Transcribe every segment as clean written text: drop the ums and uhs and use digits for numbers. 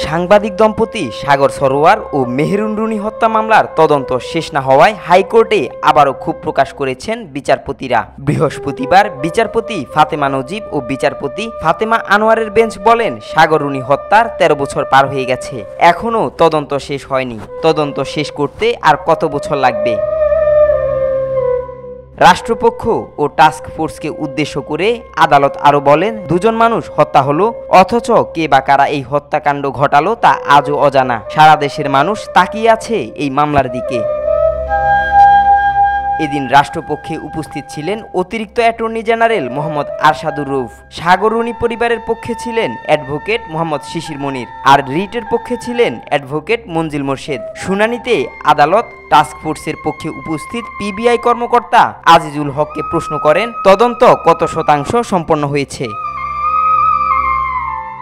সাংবাদিক দম্পতি সাগর সরোয়ার ও মেহেরুন রুনি হত্যা মামলার তদন্ত শেষ না হওয়ায় হাইকোর্টে আবারও ক্ষোভ প্রকাশ করেছেন বিচারপতিরা। বৃহস্পতিবার বিচারপতি ফাতেমা নজিব ও বিচারপতি ফাতেমা আনোয়ারের বেঞ্চ বলেন, সাগর রুনি হত্যার 13 বছর পার হয়ে গেছে, এখনও তদন্ত শেষ হয়নি। তদন্ত শেষ করতে আর কত বছর লাগবে? রাষ্ট্রপক্ষ ও টাস্ক ফোর্সকে উদ্দেশ্য করে আদালত আরও বলেন, দুজন মানুষ হত্যা হলো, অথচ কে বা কারা এই হত্যাকাণ্ড ঘটালো তা আজও অজানা। সারা দেশের মানুষ তাকিয়ে আছে এই মামলার দিকে। এদিন রাষ্ট্রপক্ষে উপস্থিত ছিলেন অতিরিক্ত অ্যাটর্নি জেনারেল মোহাম্মদ আরশাদুর রউফ। সাগর রুনি পরিবারের পক্ষে ছিলেন অ্যাডভোকেট মোহাম্মদ শিশির মনির, আর রিটের পক্ষে ছিলেন অ্যাডভোকেট মঞ্জিল মোর্শেদ। শুনানিতে আদালত টাস্ক ফোর্সের পক্ষে উপস্থিত পিবিআই কর্মকর্তা আজিজুল হককে প্রশ্ন করেন, তদন্ত কত শতাংশ সম্পন্ন হয়েছে?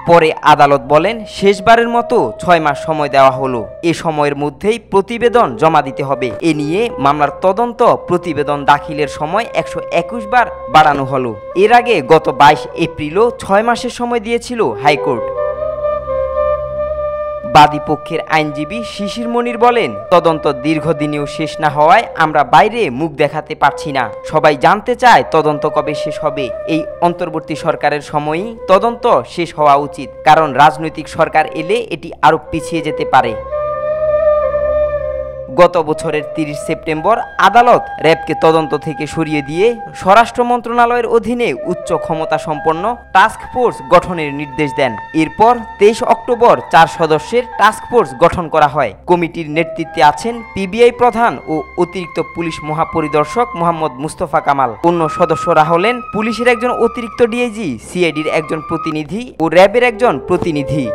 পরে আদালত বলেন, শেষবারের মতো 6 মাস সময় দেওয়া হলো, এ সময়ের মধ্যেই প্রতিবেদন জমা দিতে হবে। এ নিয়ে মামলার তদন্ত প্রতিবেদন দাখিলের সময় 121 বার বাড়ানো হলো। এর আগে গত 22 এপ্রিলও 6 মাসের সময় দিয়েছিল হাইকোর্ট। বাদী পক্ষের আইনজীবী শিশির মনির বলেন, তদন্ত দীর্ঘদিনেও শেষ না হওয়ায় আমরা বাইরে মুখ দেখাতে পারছি না। সবাই জানতে চায় তদন্ত কবে শেষ হবে। এই অন্তর্বর্তী সরকারের সময়ই তদন্ত শেষ হওয়া উচিত, কারণ রাজনৈতিক সরকার এলে এটি আরও পিছিয়ে যেতে পারে। গত বছরের 30 সেপ্টেম্বর আদালত র্যাবকে তদন্ত থেকে সরিয়ে দিয়ে স্বরাষ্ট্র মন্ত্রণালয়ের অধীনে উচ্চ ক্ষমতা সম্পন্ন টাস্ক ফোর্স গঠনের নির্দেশ দেন। এরপর 23 অক্টোবর 4 সদস্যের টাস্ক ফোর্স গঠন করা হয়। কমিটির নেতৃত্বে আছেন পিবিআই প্রধান ও অতিরিক্ত পুলিশ মহাপরিদর্শক মোহাম্মদ মুস্তফা কামাল। অন্য সদস্যরা হলেন পুলিশের একজন অতিরিক্ত ডিআইজি, সিআইডির একজন প্রতিনিধি ও র্যাবের একজন প্রতিনিধি।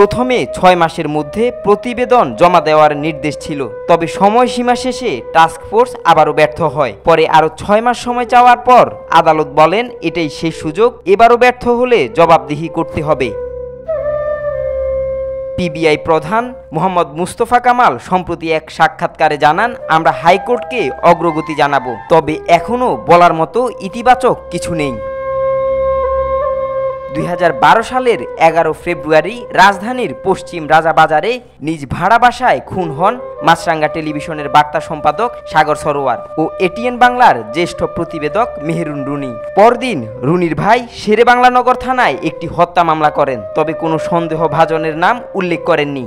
প্রথমে 6 মাসের মধ্যে প্রতিবেদন জমা দেওয়ার নির্দেশ ছিল, তবে সময়সীমা শেষে টাস্ক ফোর্স আবারও ব্যর্থ হয়। পরে আরও 6 মাস সময় চাওয়ার পর আদালত বলেন, এটাই শেষ সুযোগ, এবারও ব্যর্থ হলে জবাবদিহি করতে হবে। পিবিআই প্রধান মোহাম্মদ মুস্তফা কামাল সম্প্রতি এক সাক্ষাৎকারে জানান, আমরা হাইকোর্টকে অগ্রগতি জানাবো, তবে এখনও বলার মতো ইতিবাচক কিছু নেই। 2012 সালের 11 ফেব্রুয়ারি রাজধানীর পশ্চিম রাজাবাজারে নিজ ভাড়া বাসায় খুন হন মাছরাঙ্গা টেলিভিশনের বার্তা সম্পাদক সাগর সরোয়ার ও এটিএন বাংলার জ্যেষ্ঠ প্রতিবেদক মেহেরুন রুনি। পরদিন রুনির ভাই শেরেবাংলা নগর থানায় একটি হত্যা মামলা করেন, তবে কোনো সন্দেহভাজনের নাম উল্লেখ করেননি।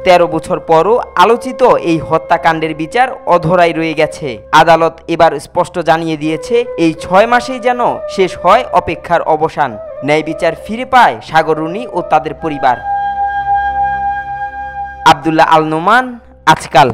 13 বছর পরও আলোচিত এই হত্যাকাণ্ডের বিচার অধরাই রয়ে গেছে। আদালত এবার স্পষ্ট জানিয়ে দিয়েছে, এই 6 মাসেই যেন শেষ হয় অপেক্ষার অবসান। ন্যায় বিচার ফিরে পায় সাগর রুনি ও তাদের পরিবার। আব্দুল্লাহ আল নোমান, আজকাল।